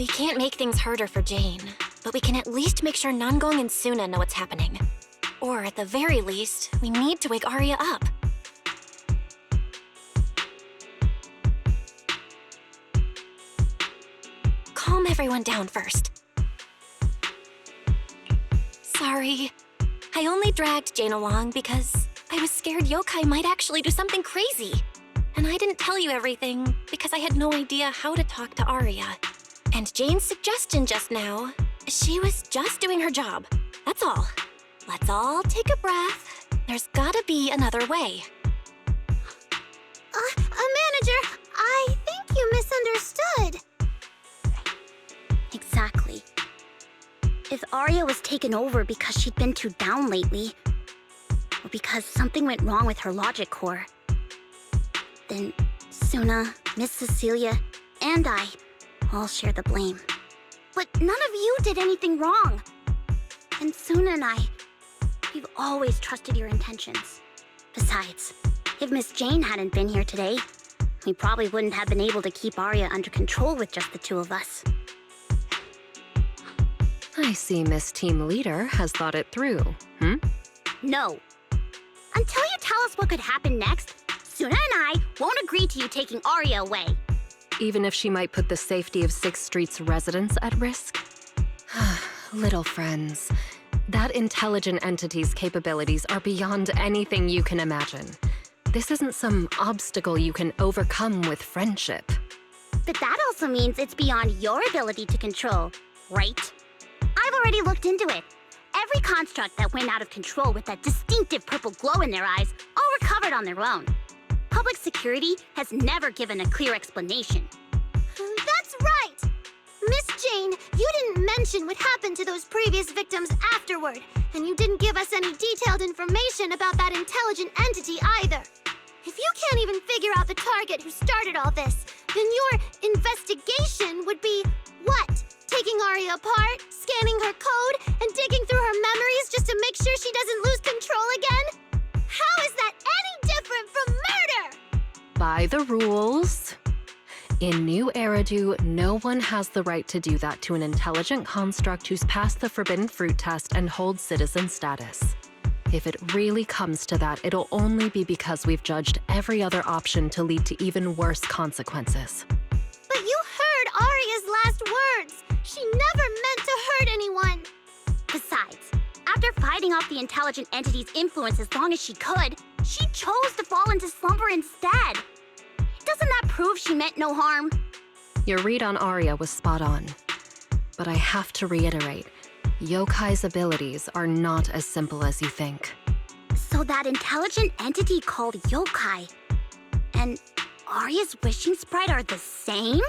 We can't make things harder for Jane, but we can at least make sure Nangong and Suna know what's happening. Or at the very least, we need to wake Arya up. Calm everyone down first. Sorry. I only dragged Jane along because I was scared yokai might actually do something crazy. And I didn't tell you everything because I had no idea how to talk to Arya. And Jane's suggestion just now, she was just doing her job. That's all. Let's all take a breath. There's gotta be another way. Manager, I think you misunderstood. Exactly. If Arya was taken over because she'd been too down lately, or because something went wrong with her logic core, then Suna, Miss Cecilia, and I all share the blame. But none of you did anything wrong. And Suna and I, we've always trusted your intentions. Besides, if Miss Jane hadn't been here today, we probably wouldn't have been able to keep Arya under control with just the two of us. I see Miss Team Leader has thought it through, No. Until you tell us what could happen next, Suna and I won't agree to you taking Arya away. Even if she might put the safety of 6th Street's residents at risk? Little friends, that intelligent entity's capabilities are beyond anything you can imagine. This isn't some obstacle you can overcome with friendship. But that also means it's beyond your ability to control, right? I've already looked into it. Every construct that went out of control with that distinctive purple glow in their eyes all recovered on their own. Public security has never given a clear explanation. That's right! Miss Jane, you didn't mention what happened to those previous victims afterward, and you didn't give us any detailed information about that intelligent entity either. If you can't even figure out the target who started all this, then your investigation would be what? Taking Arya apart, scanning her code, and digging through her memories just to make sure she doesn't lose control again? How is that any different from murder? By the rules. In New Eridu, no one has the right to do that to an intelligent construct who's passed the Forbidden Fruit test and holds citizen status. If it really comes to that, it'll only be because we've judged every other option to lead to even worse consequences. But you heard Arya's last words. She never meant to hurt anyone. Besides, after fighting off the intelligent entity's influence as long as she could, she chose to fall into slumber instead. Doesn't that prove she meant no harm? Your read on Arya was spot on. But I have to reiterate, yokai's abilities are not as simple as you think. So that intelligent entity called yokai and Arya's wishing sprite are the same?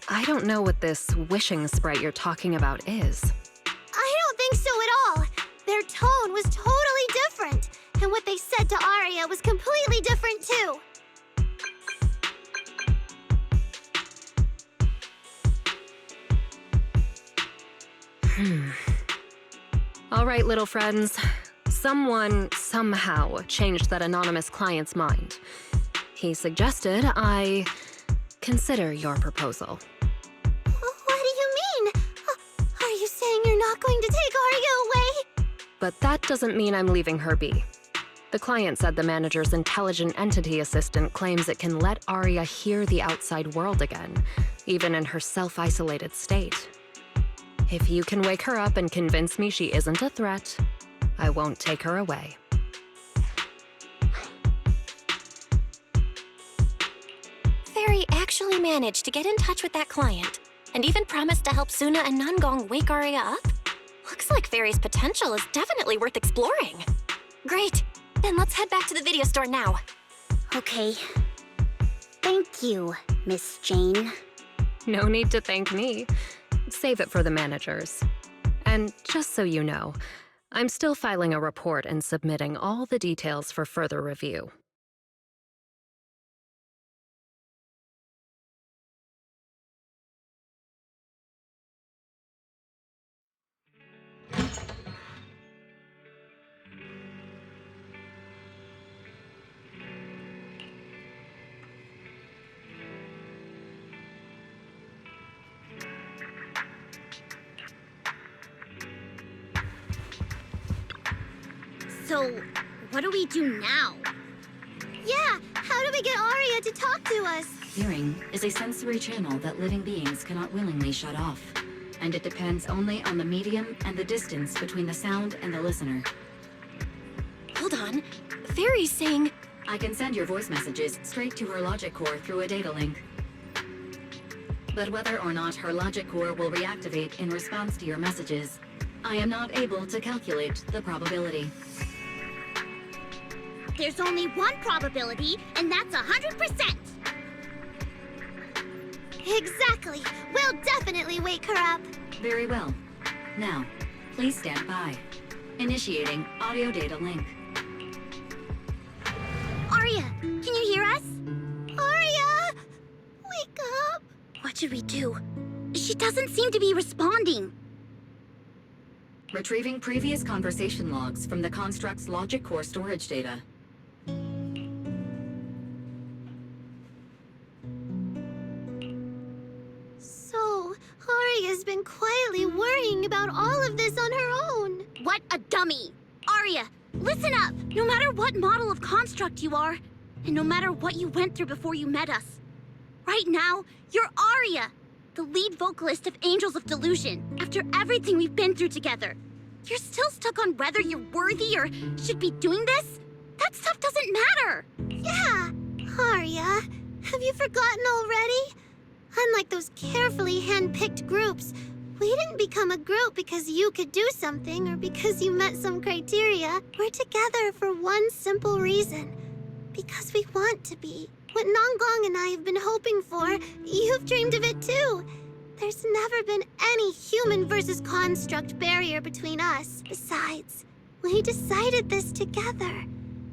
I don't know what this wishing sprite you're talking about is. I don't think so at all. Their tone was totally different, and what they said to Arya was completely different too. All right, little friends. Someone, somehow, changed that anonymous client's mind. He suggested I consider your proposal. What do you mean? Are you saying you're not going to take Arya away? But that doesn't mean I'm leaving her be. The client said the manager's intelligent entity assistant claims it can let Arya hear the outside world again, even in her self-isolated state. If you can wake her up and convince me she isn't a threat, I won't take her away. Fairy actually managed to get in touch with that client, and even promised to help Suna and Nangong wake Arya up? Looks like Fairy's potential is definitely worth exploring. Great, then let's head back to the video store now. Okay. Thank you, Miss Jane. No need to thank me. Save it for the managers. And just so you know, I'm still filing a report and submitting all the details for further review. So, what do we do now? Yeah, how do we get Arya to talk to us? Hearing is a sensory channel that living beings cannot willingly shut off, and it depends only on the medium and the distance between the sound and the listener. Hold on. Fairy's saying... I can send your voice messages straight to her logic core through a data link. But whether or not her logic core will reactivate in response to your messages, I am not able to calculate the probability. There's only one probability, and that's 100%! Exactly. We'll definitely wake her up. Very well. Now, please stand by. Initiating audio data link. Arya, can you hear us? Arya! Wake up! What should we do? She doesn't seem to be responding. Retrieving previous conversation logs from the construct's logic core storage data. So, Arya's been quietly worrying about all of this on her own. What a dummy! Arya, listen up! No matter what model of construct you are, and no matter what you went through before you met us, right now, you're Arya, the lead vocalist of Angels of Delusion. After everything we've been through together, you're still stuck on whether you're worthy or should be doing this? That stuff doesn't matter! Yeah, Arya, have you forgotten already? Unlike those carefully hand-picked groups, we didn't become a group because you could do something or because you met some criteria. We're together for one simple reason. Because we want to be. What Nanggong and I have been hoping for, you've dreamed of it too. There's never been any human versus construct barrier between us. Besides, we decided this together.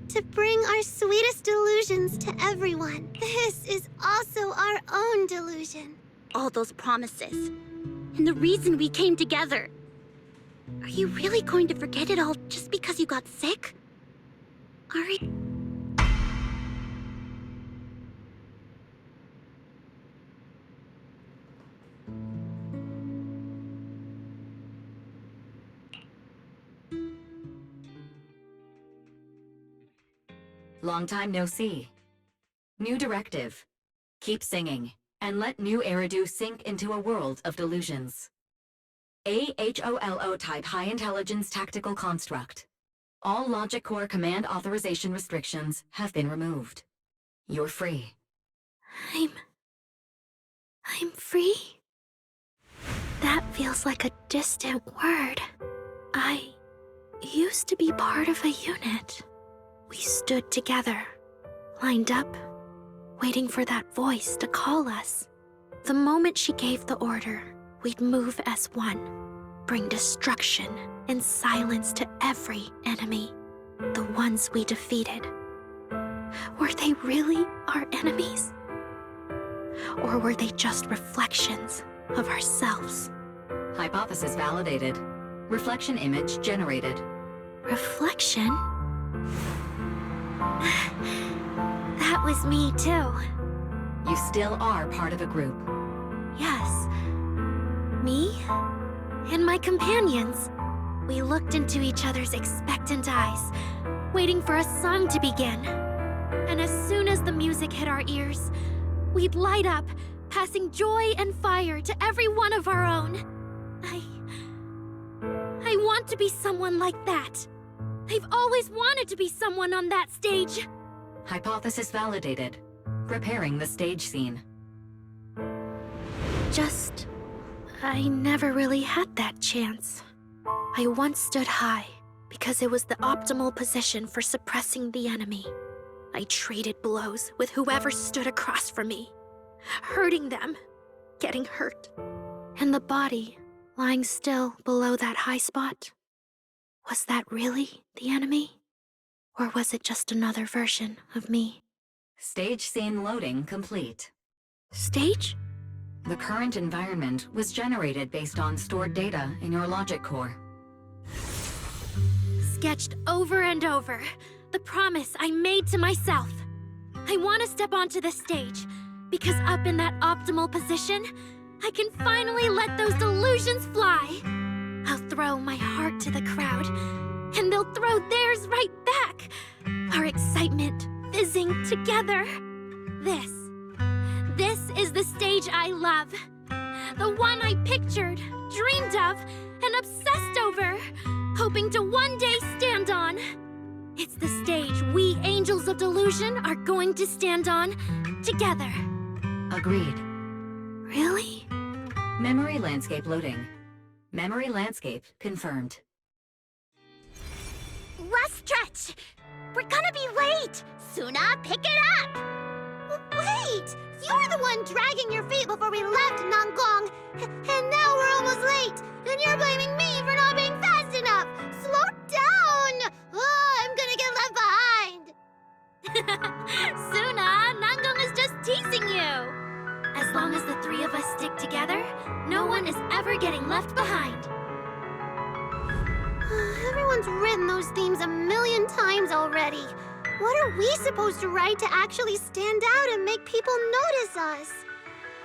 To bring our sweetest delusions to everyone. This is also our own delusion. All those promises. And the reason we came together. Are you really going to forget it all just because you got sick? Ari... Long time no see. New directive. Keep singing, and let new Eridu sink into a world of delusions. AHOLO type high intelligence tactical construct. All logic core command authorization restrictions have been removed. You're free. I'm free? That feels like a distant word. I used to be part of a unit. We stood together, lined up, waiting for that voice to call us. The moment she gave the order, we'd move as one, bring destruction and silence to every enemy, the ones we defeated. Were they really our enemies? Or were they just reflections of ourselves? Hypothesis validated. Reflection image generated. Reflection? That was me too. You still are part of a group. Yes. Me and my companions. We looked into each other's expectant eyes, waiting for a song to begin. And as soon as the music hit our ears, we'd light up, passing joy and fire to every one of our own. I want to be someone like that. I've always wanted to be someone on that stage. Hypothesis validated. Preparing the stage scene. I never really had that chance. I once stood high because it was the optimal position for suppressing the enemy. I traded blows with whoever stood across from me, hurting them, getting hurt. And the body lying still below that high spot. Was that really the enemy? Or was it just another version of me? Stage scene loading complete. Stage? The current environment was generated based on stored data in your logic core. Sketched over and over. The promise I made to myself. I want to step onto the stage, because up in that optimal position, I can finally let those delusions fly. I'll throw my heart to the crowd, and they'll throw theirs right back. Our excitement fizzing together. This is the stage I love. The one I pictured, dreamed of, and obsessed over, hoping to one day stand on. It's the stage we Angels of Delusion are going to stand on together. Agreed. Really? Memory landscape loading. Memory landscape confirmed. Last stretch! We're gonna be late! Suna, pick it up! Wait! You were the one dragging your feet before we left Nangong, and now we're almost late, and you're blaming me for not being fast enough! Slow down! Oh, I'm gonna get left behind! Suna, Nangong is just teasing you! As long as the three of us stick together, no one is ever getting left behind. Everyone's written those themes a million times already. What are we supposed to write to actually stand out and make people notice us?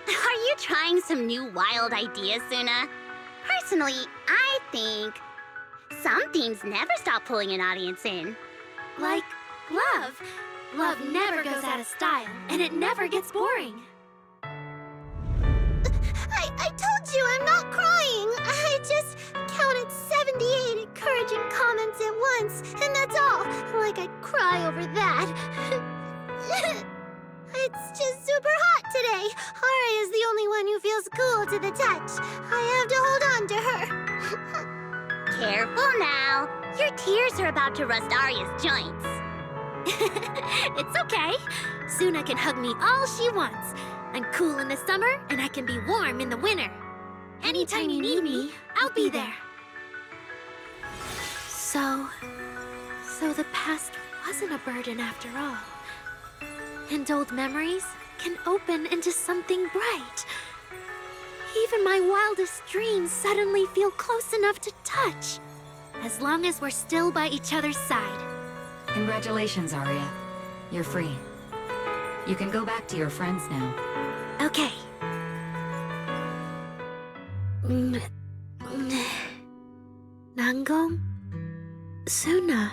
Are you trying some new wild ideas, Suna? Personally, I think some themes never stop pulling an audience in. Like love. Love never goes out of style, and it never gets boring. I told you I'm not crying. I just counted 78 encouraging comments at once, and that's all. Like I'd cry over that. It's just super hot today. Ari is the only one who feels cool to the touch. I have to hold on to her. Careful now. Your tears are about to rust Arya's joints. It's okay. Suna can hug me all she wants. I'm cool in the summer, and I can be warm in the winter. Anytime you need me, I'll be there. So the past wasn't a burden after all. And old memories can open into something bright. Even my wildest dreams suddenly feel close enough to touch. As long as we're still by each other's side. Congratulations, Arya. You're free. You can go back to your friends now. Okay. Nangong? Suna?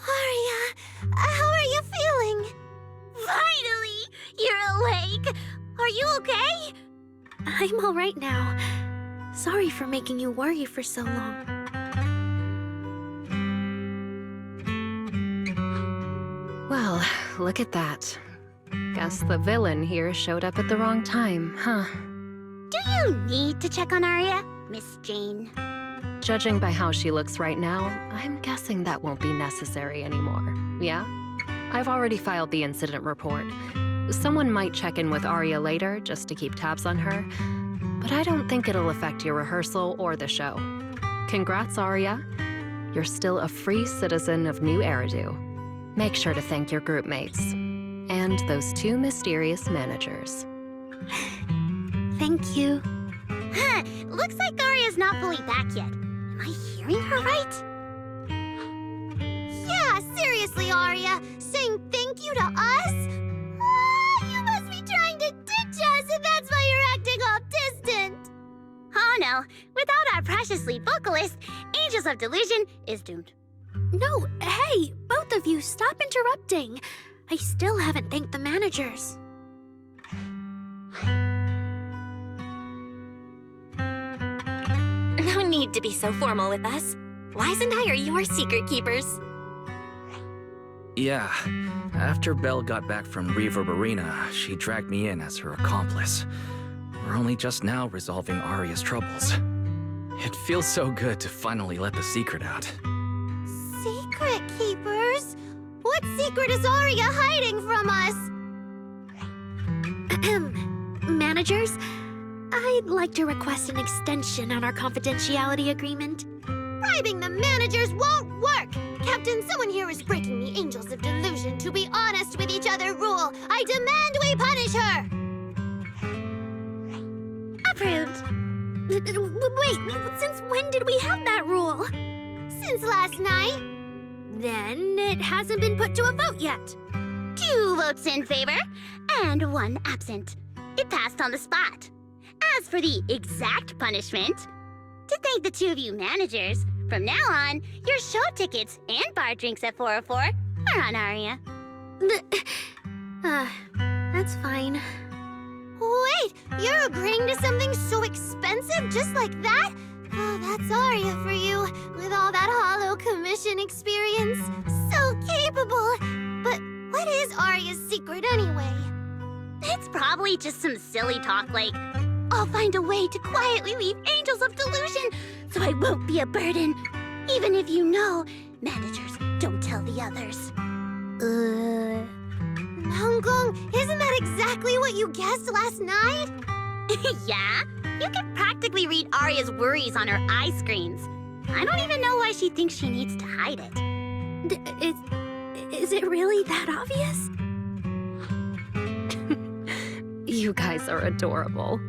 Arya, how are you feeling? Finally! You're awake! Are you okay? I'm all right now. Sorry for making you worry for so long. Well, look at that. Guess the villain here showed up at the wrong time, huh? Do you need to check on Arya, Miss Jane? Judging by how she looks right now, I'm guessing that won't be necessary anymore. Yeah? I've already filed the incident report. Someone might check in with Arya later just to keep tabs on her, but I don't think it'll affect your rehearsal or the show. Congrats, Arya. You're still a free citizen of New Eridu. Make sure to thank your group mates. And those two mysterious managers. Thank you. Huh, looks like Arya's not fully back yet. Am I hearing her right? Yeah, seriously, Arya. Saying thank you to us? Ah, you must be trying to ditch us, and that's why you're acting all distant. Oh no, without our precious lead vocalist, Angels of Delusion is doomed. No, hey, both of you, stop interrupting. I still haven't thanked the managers. No need to be so formal with us. Wise and I are your secret keepers. Yeah, after Belle got back from Reverb Arena, she dragged me in as her accomplice. We're only just now resolving Arya's troubles. It feels so good to finally let the secret out. Secret keepers? What secret is Arya hiding from us? Managers, I'd like to request an extension on our confidentiality agreement. Bribing the managers won't work! Captain, someone here is breaking the Angels of Delusion to be honest with each other rule. I demand we punish her! Approved. Wait, since when did we have that rule? Since last night. Then it hasn't been put to a vote yet. 2 votes in favor, and 1 absent. It passed on the spot. As for the exact punishment, to thank the 2 of you managers, From now on, your show tickets and bar drinks at 404 are on Aria. That's fine. Wait, you're agreeing to something so expensive just like that? Oh, that's Arya for you, with all that hollow commission experience. So capable. But what is Arya's secret anyway? It's probably just some silly talk like, I'll find a way to quietly leave Angels of Delusion so I won't be a burden. Even if you know, managers don't tell the others. Hongkong, isn't that exactly what you guessed last night? Yeah? You can practically read Arya's worries on her eye screens. I don't even know why she thinks she needs to hide it. Is it really that obvious? You guys are adorable.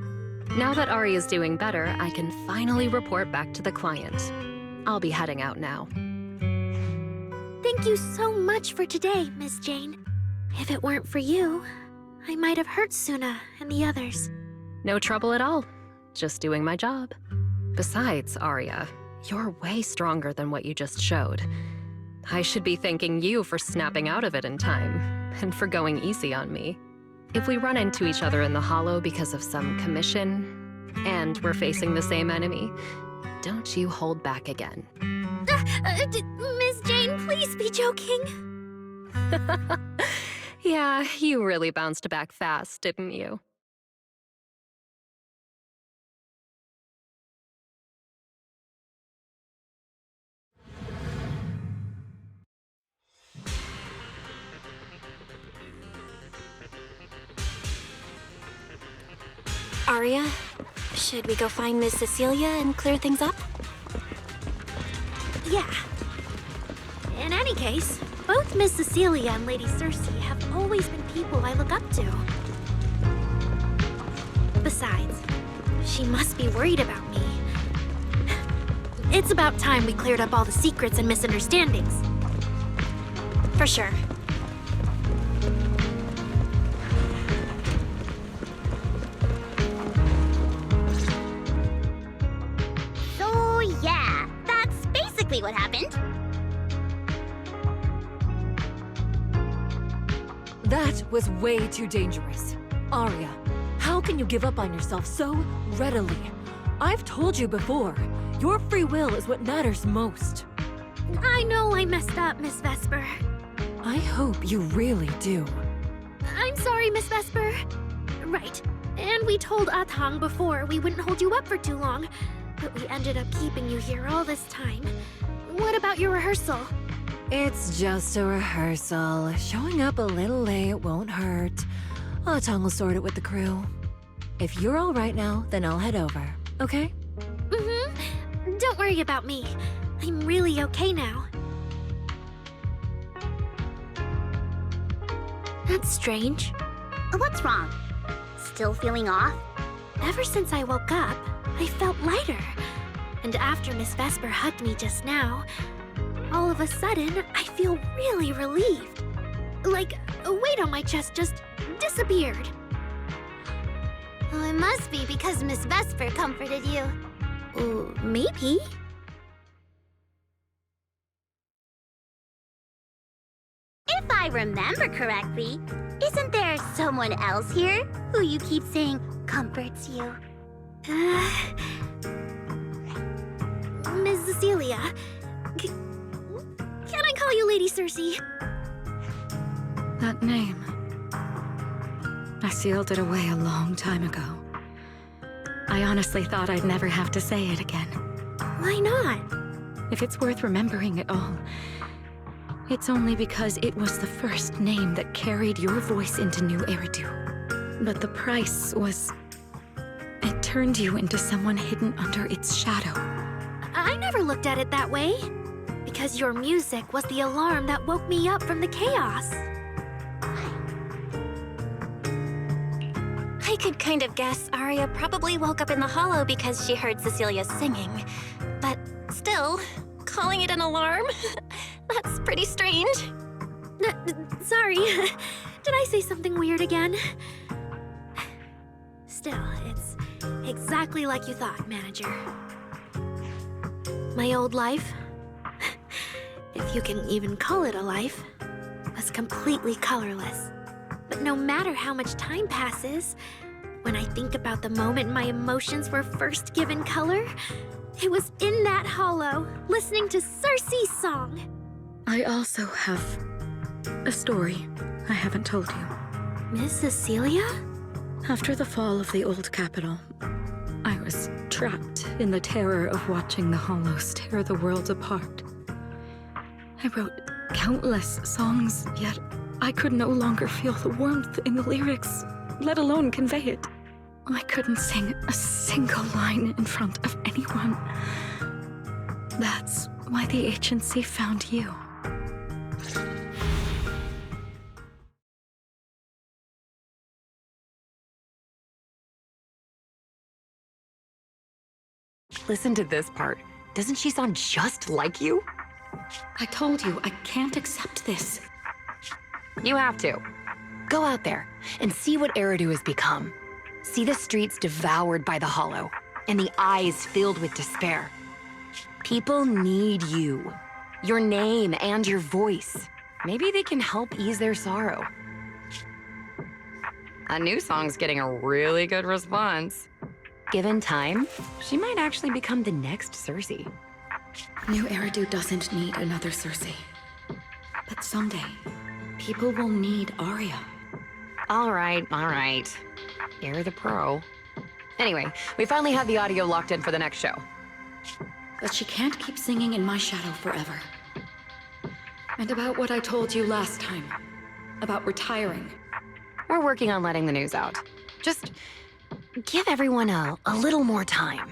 Now that Aria's doing better, I can finally report back to the client. I'll be heading out now. Thank you so much for today, Miss Jane. If it weren't for you, I might have hurt Suna and the others. No trouble at all. Just doing my job. Besides, Aria, you're way stronger than what you just showed. I should be thanking you for snapping out of it in time, and for going easy on me. If we run into each other in the Hollow because of some commission, and we're facing the same enemy, don't you hold back again. Miss Jane, please be joking. Yeah, you really bounced back fast, didn't you? Aria, should we go find Miss Cecilia and clear things up? Yeah. In any case, both Miss Cecilia and Lady Cersei have always been people I look up to. Besides, she must be worried about me. It's about time we cleared up all the secrets and misunderstandings. For sure. So yeah, that's basically what happened. That was way too dangerous. Arya, how can you give up on yourself so readily? I've told you before, your free will is what matters most. I know I messed up, Miss Vesper. I hope you really do. I'm sorry, Miss Vesper. Right. And we told Atang before we wouldn't hold you up for too long, but we ended up keeping you here all this time. What about your rehearsal? It's just a rehearsal. Showing up a little late won't hurt. Atang will sort it with the crew. If you're all right now, then I'll head over, okay? Mm-hmm. Don't worry about me. I'm really okay now. That's strange. What's wrong? Still feeling off? Ever since I woke up, I felt lighter. And after Miss Vesper hugged me just now, all of a sudden, I feel really relieved. Like a weight on my chest just disappeared. Well, it must be because Miss Vesper comforted you. Maybe. If I remember correctly, isn't there someone else here who you keep saying comforts you? Miss Cecilia. Can I call you Lady Cersei? That name. I sealed it away a long time ago. I honestly thought I'd never have to say it again. Why not? If it's worth remembering at all, it's only because it was the first name that carried your voice into New Eridu. But the price was... it turned you into someone hidden under its shadow. I never looked at it that way. Because your music was the alarm that woke me up from the chaos. I could kind of guess Aria probably woke up in the Hollow because she heard Cecilia singing. But still, calling it an alarm? That's pretty strange. Sorry. Did I say something weird again? Still, it's exactly like you thought, Manager. My old life, if you can even call it a life, was completely colorless. But no matter how much time passes, when I think about the moment my emotions were first given color, it was in that hollow, listening to Circe's song. I also have a story I haven't told you. Miss Cecilia? After the fall of the old capital, I was trapped in the terror of watching the Hollows tear the world apart. I wrote countless songs, yet I could no longer feel the warmth in the lyrics, let alone convey it. I couldn't sing a single line in front of anyone. That's why the agency found you. Listen to this part. Doesn't she sound just like you? I told you, I can't accept this. You have to. Go out there and see what Eridu has become. See the streets devoured by the Hollow, and the eyes filled with despair. People need you. Your name and your voice. Maybe they can help ease their sorrow. A new song's getting a really good response. Given time, she might actually become the next Circe. New Eridu doesn't need another Circe. But someday, people will need Aria. All right. You're the pro. Anyway, we finally have the audio locked in for the next show. But she can't keep singing in my shadow forever. And about what I told you last time. About retiring. We're working on letting the news out. Just give everyone a little more time.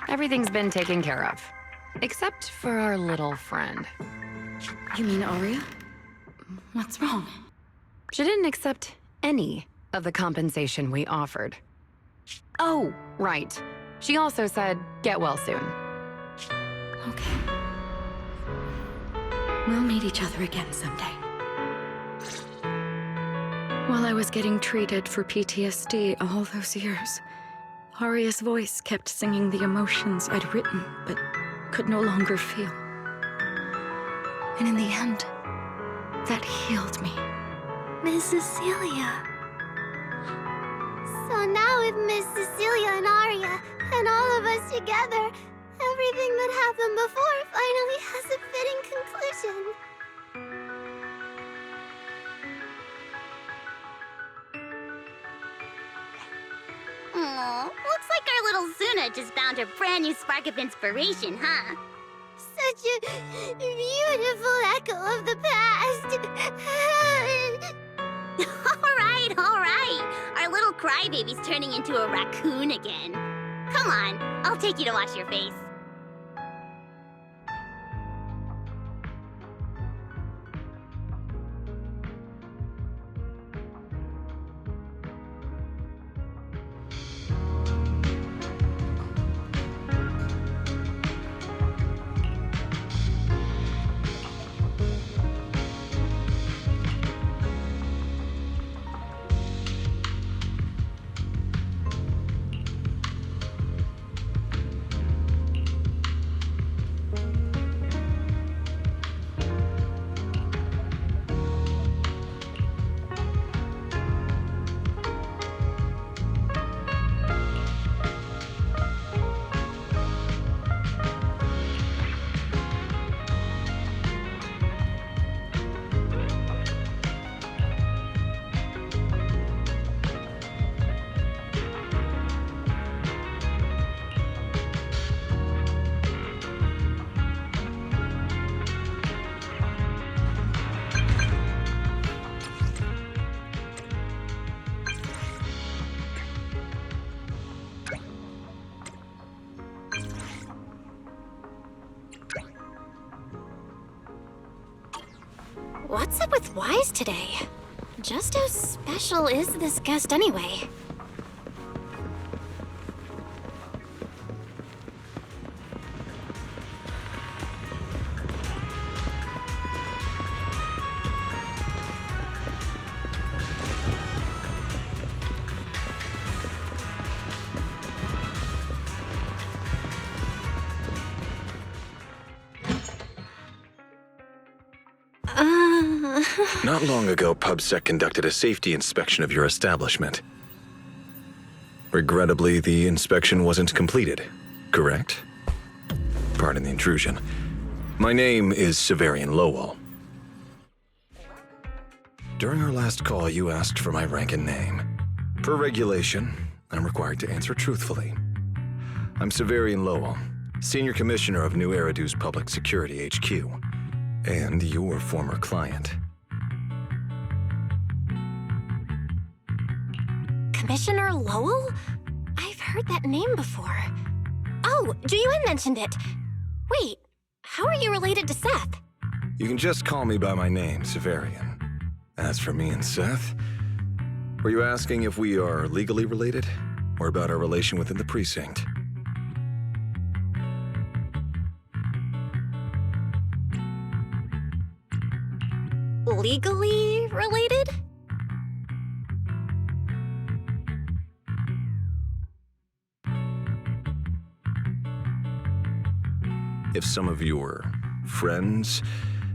Everything's been taken care of. Except for our little friend. You mean Aria? What's wrong? She didn't accept any of the compensation we offered. Oh, right. She also said, get well soon. Okay. We'll meet each other again someday. While I was getting treated for PTSD all those years, Aria's voice kept singing the emotions I'd written, but could no longer feel. And in the end, that healed me. Miss Cecilia. So now with Miss Cecilia and Aria, and all of us together, everything that happened before finally has a fitting conclusion. Aw, looks like our little Zuna just found her brand new spark of inspiration, huh? Such a beautiful echo of the past. All right. Our little crybaby's turning into a raccoon again. Come on, I'll take you to wash your face. What's up with Wise today? Just how special is this guest anyway? Not long ago, PubSec conducted a safety inspection of your establishment. Regrettably, the inspection wasn't completed, correct? Pardon the intrusion. My name is Severian Lowell. During our last call, you asked for my rank and name. Per regulation, I'm required to answer truthfully. I'm Severian Lowell, Senior Commissioner of New Eridu's Public Security HQ, and your former client. Commissioner Lowell? I've heard that name before. Oh, Juyuan mentioned it. Wait, how are you related to Seth? You can just call me by my name, Severian. As for me and Seth, were you asking if we are legally related, or about our relation within the precinct? Legally related? If some of your friends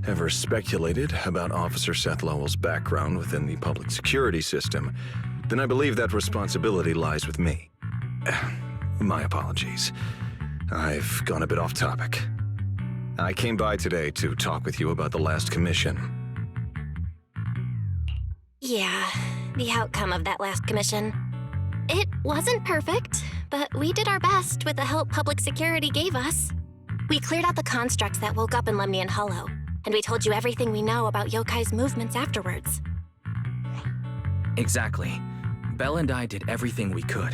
ever speculated about Officer Seth Lowell's background within the public security system, then I believe that responsibility lies with me. My apologies. I've gone a bit off topic. I came by today to talk with you about the last commission. Yeah, the outcome of that last commission. It wasn't perfect, but we did our best with the help public security gave us. We cleared out the constructs that woke up in Lemnian Hollow, and we told you everything we know about Yokai's movements afterwards. Exactly. Belle and I did everything we could.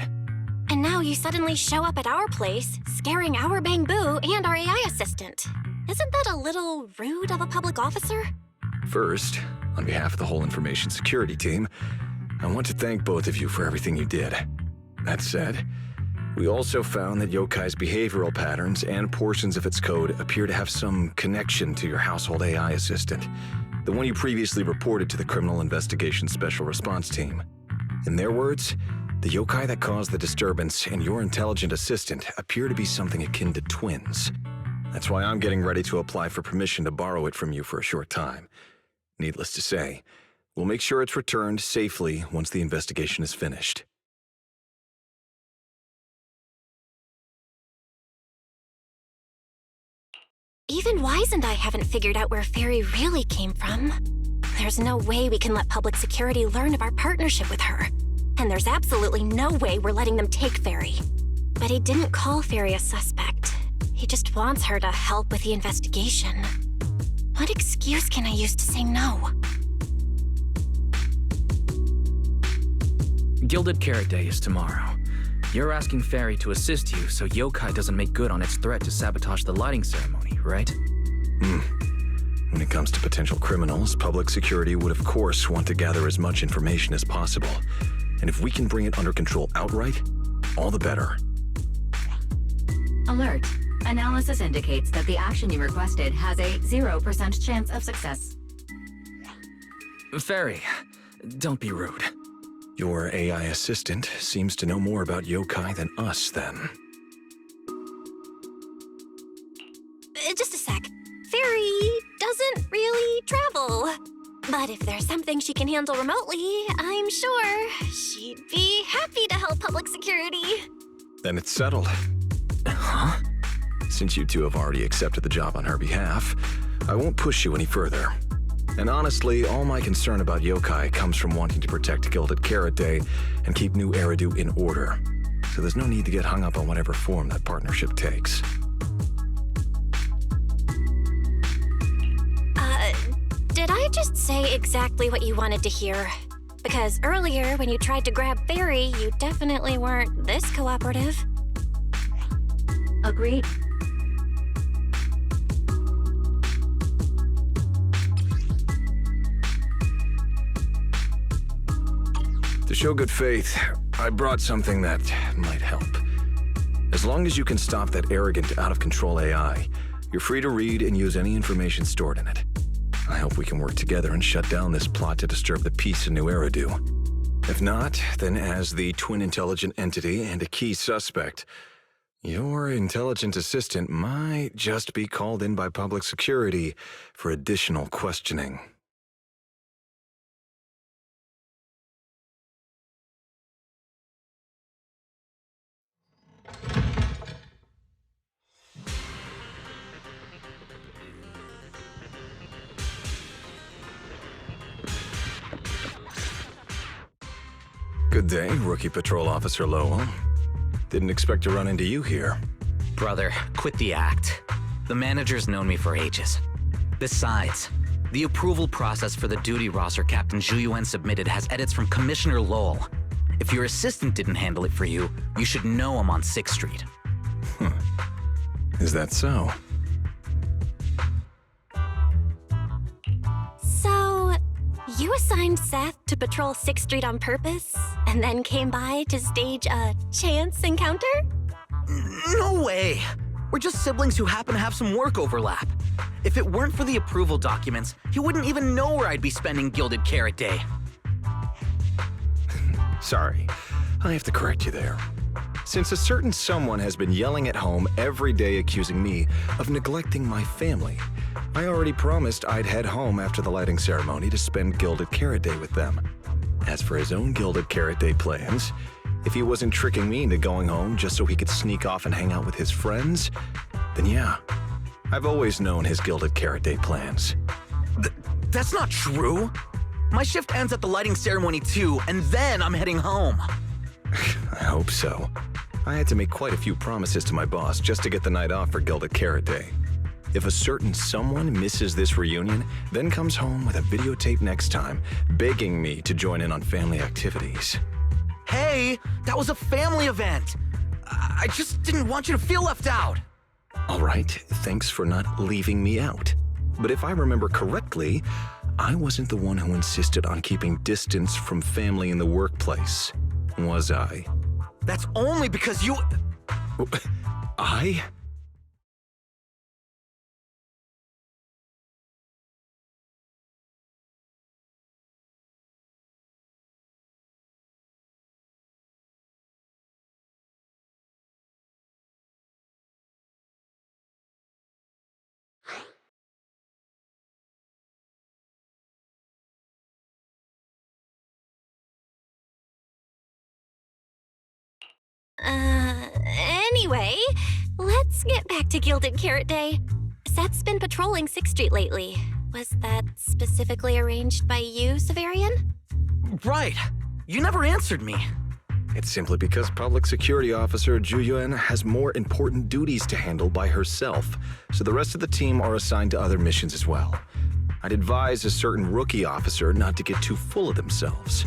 And now you suddenly show up at our place, scaring our Bangbu and our AI assistant. Isn't that a little rude of a public officer? First, on behalf of the whole information security team, I want to thank both of you for everything you did. That said, we also found that Yokai's behavioral patterns and portions of its code appear to have some connection to your household AI assistant, the one you previously reported to the Criminal Investigation Special Response Team. In their words, the yokai that caused the disturbance and your intelligent assistant appear to be something akin to twins. That's why I'm getting ready to apply for permission to borrow it from you for a short time. Needless to say, we'll make sure it's returned safely once the investigation is finished. Even Wise and I haven't figured out where Fairy really came from. There's no way we can let public security learn of our partnership with her. And there's absolutely no way we're letting them take Fairy. But he didn't call Fairy a suspect. He just wants her to help with the investigation. What excuse can I use to say no? Gilded Carrot Day is tomorrow. You're asking Fairy to assist you so Yokai doesn't make good on its threat to sabotage the lighting ceremony, right? When it comes to potential criminals, public security would of course want to gather as much information as possible. And if we can bring it under control outright, all the better. Alert. Analysis indicates that the action you requested has a 0% chance of success. Fairy, don't be rude. Your AI assistant seems to know more about yokai than us, then. Just a sec. Fairy doesn't really travel. But if there's something she can handle remotely, I'm sure she'd be happy to help public security. Then it's settled. Huh? Since you two have already accepted the job on her behalf, I won't push you any further. And honestly, all my concern about yokai comes from wanting to protect Gilded Carrot Day and keep New Eridu in order. So there's no need to get hung up on whatever form that partnership takes. Did I just say exactly what you wanted to hear? Because earlier, when you tried to grab Fairy, you definitely weren't this cooperative. Agreed. To show good faith, I brought something that might help. As long as you can stop that arrogant, out-of-control AI, you're free to read and use any information stored in it. I hope we can work together and shut down this plot to disturb the peace in New Eridu. If not, then as the twin intelligent entity and a key suspect, your intelligent assistant might just be called in by public security for additional questioning. Good day, Rookie Patrol Officer Lowell. Didn't expect to run into you here. Brother, quit the act. The manager's known me for ages. Besides, the approval process for the duty roster Captain Zhu submitted has edits from Commissioner Lowell. If your assistant didn't handle it for you, you should know him on 6th Street. Is that so? So, you assigned Seth to patrol 6th Street on purpose, and then came by to stage a chance encounter? No way! We're just siblings who happen to have some work overlap. If it weren't for the approval documents, he wouldn't even know where I'd be spending Gilded Carrot Day. Sorry, I have to correct you there. Since a certain someone has been yelling at home every day accusing me of neglecting my family, I already promised I'd head home after the lighting ceremony to spend Gilded Carrot Day with them. As for his own Gilded Carrot Day plans, if he wasn't tricking me into going home just so he could sneak off and hang out with his friends, then yeah, I've always known his Gilded Carrot Day plans. That's not true! My shift ends at the lighting ceremony too, and then I'm heading home. I hope so. I had to make quite a few promises to my boss just to get the night off for Gilded Carrot Day. If a certain someone misses this reunion, then comes home with a videotape next time, begging me to join in on family activities. Hey, that was a family event! I just didn't want you to feel left out! All right, thanks for not leaving me out. But if I remember correctly, I wasn't the one who insisted on keeping distance from family in the workplace, was I? That's only because you... I? Anyway, let's get back to Gilded Carrot Day. Seth's been patrolling 6th Street lately. Was that specifically arranged by you, Severian? Right. You never answered me. It's simply because Public Security Officer Zhu Yuan has more important duties to handle by herself, so the rest of the team are assigned to other missions as well. I'd advise a certain rookie officer not to get too full of themselves.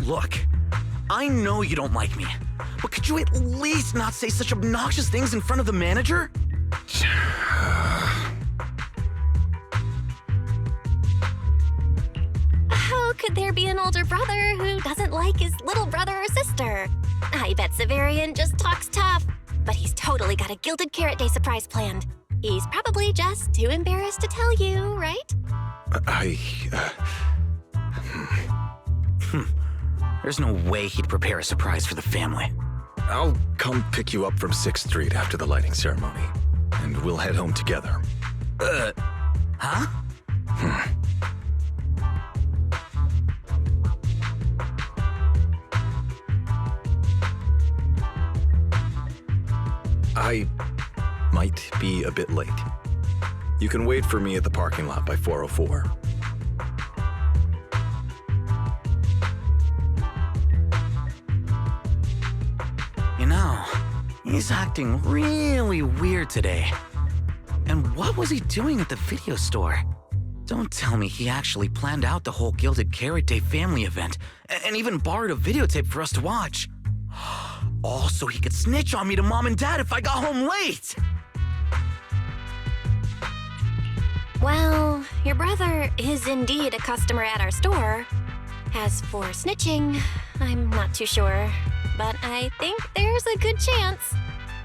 Look, I know you don't like me, but could you at least not say such obnoxious things in front of the manager? How could there be an older brother who doesn't like his little brother or sister? I bet Severian just talks tough, but he's totally got a Gilded Carrot Day surprise planned. He's probably just too embarrassed to tell you, right? There's no way he'd prepare a surprise for the family. I'll come pick you up from 6th Street after the lighting ceremony, and we'll head home together. Huh? I might be a bit late. You can wait for me at the parking lot by 4:04. You know, he's acting really weird today. And what was he doing at the video store? Don't tell me he actually planned out the whole Gilded Carrot Day family event and even borrowed a videotape for us to watch. All so he could snitch on me to Mom and Dad if I got home late! Well, your brother is indeed a customer at our store. As for snitching, I'm not too sure, but I think there's a good chance.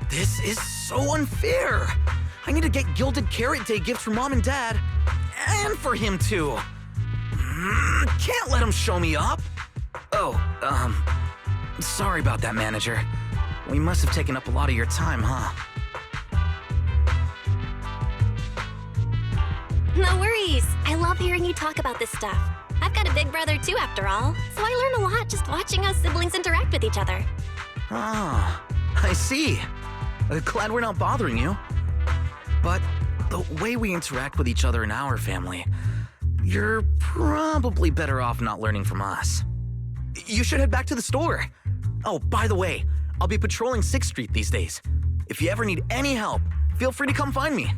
This is so unfair! I need to get Gilded Carrot Day gifts for Mom and Dad, and for him too. Can't let him show me up. Oh, sorry about that, manager. We must have taken up a lot of your time, huh? No worries. I love hearing you talk about this stuff. I've got a big brother too, after all, so I learn a lot just watching us siblings interact with each other. Ah, I see. Glad we're not bothering you. But the way we interact with each other in our family, you're probably better off not learning from us. you should head back to the store. Oh, by the way, I'll be patrolling 6th Street these days. If you ever need any help, feel free to come find me.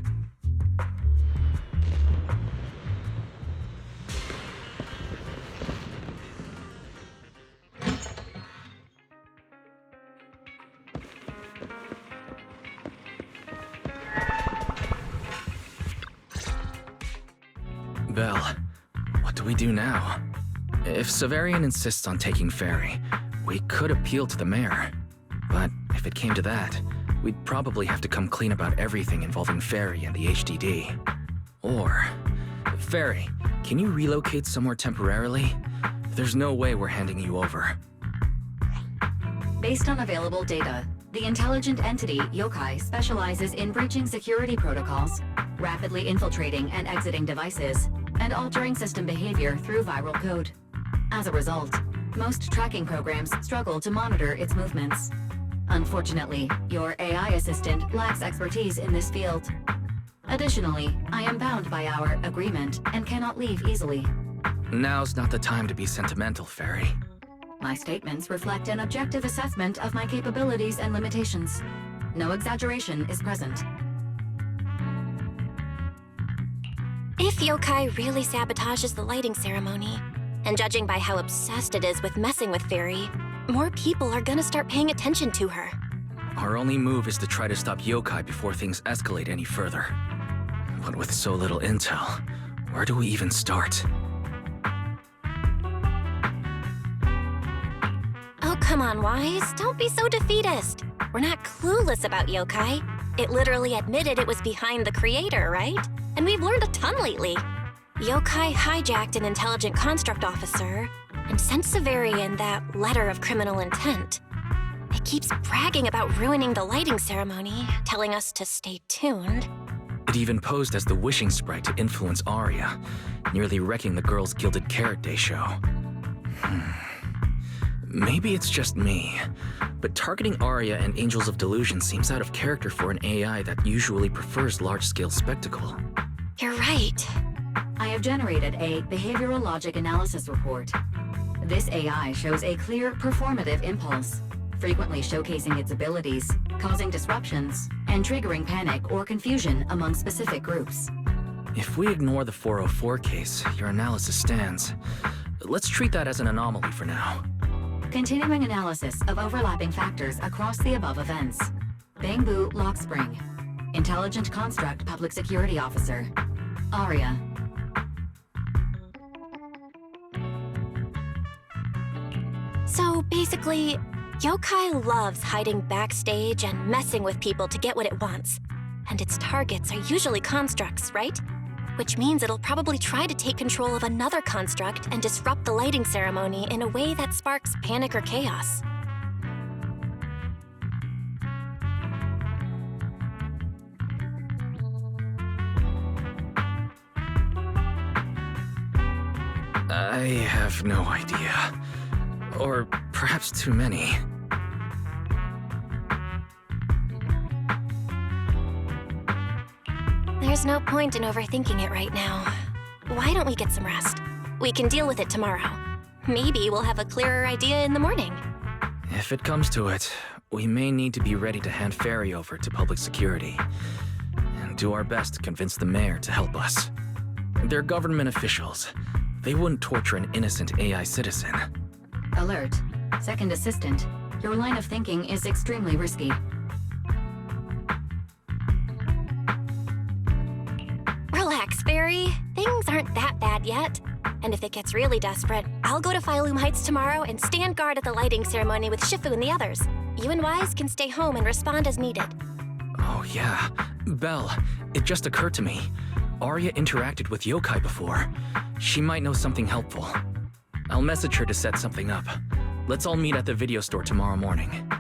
Belle, what do we do now? If Severian insists on taking Ferry, we could appeal to the mayor. But if it came to that, we'd probably have to come clean about everything involving Ferry and the HDD. Or, Ferry, can you relocate somewhere temporarily? There's no way we're handing you over. Based on available data, the intelligent entity Yokai specializes in breaching security protocols, rapidly infiltrating and exiting devices, and altering system behavior through viral code. As a result, most tracking programs struggle to monitor its movements. Unfortunately, your AI assistant lacks expertise in this field. Additionally, I am bound by our agreement and cannot leave easily. Now's not the time to be sentimental, Ferry. My statements reflect an objective assessment of my capabilities and limitations. No exaggeration is present. If Yokai really sabotages the lighting ceremony, and judging by how obsessed it is with messing with Fairy, more people are gonna start paying attention to her. Our only move is to try to stop Yokai before things escalate any further. But with so little intel, where do we even start? Oh, come on, Wise. Don't be so defeatist. We're not clueless about Yokai. It literally admitted it was behind the creator, right? And we've learned a ton lately. Yokai hijacked an intelligent construct officer and sent Severian that letter of criminal intent. It keeps bragging about ruining the lighting ceremony, telling us to stay tuned. It even posed as the wishing sprite to influence Arya, nearly wrecking the girls' Gilded Carrot Day show. Maybe it's just me, but targeting Arya and Angels of Delusion seems out of character for an AI that usually prefers large-scale spectacle. You're right. I have generated a behavioral logic analysis report. This AI shows a clear performative impulse, frequently showcasing its abilities, causing disruptions, and triggering panic or confusion among specific groups. If we ignore the 404 case, your analysis stands. Let's treat that as an anomaly for now. Continuing analysis of overlapping factors across the above events. Bamboo Lock Spring. Intelligent Construct Public Security Officer. Arya. So basically, Yokai loves hiding backstage and messing with people to get what it wants. And its targets are usually constructs, right? Which means it'll probably try to take control of another construct and disrupt the lighting ceremony in a way that sparks panic or chaos. I have no idea. Or perhaps too many. There's no point in overthinking it right now. Why don't we get some rest? We can deal with it tomorrow. Maybe we'll have a clearer idea in the morning. If it comes to it, we may need to be ready to hand Ferry over to public security. And do our best to convince the mayor to help us. They're government officials. They wouldn't torture an innocent AI citizen. Alert. Second Assistant. Your line of thinking is extremely risky. Relax, Fairy. Things aren't that bad yet. And if it gets really desperate, I'll go to Phylum Heights tomorrow and stand guard at the lighting ceremony with Shifu and the others. You and Wise can stay home and respond as needed. Oh yeah. Belle, it just occurred to me. Arya interacted with Yokai before. She might know something helpful. I'll message her to set something up. Let's all meet at the video store tomorrow morning.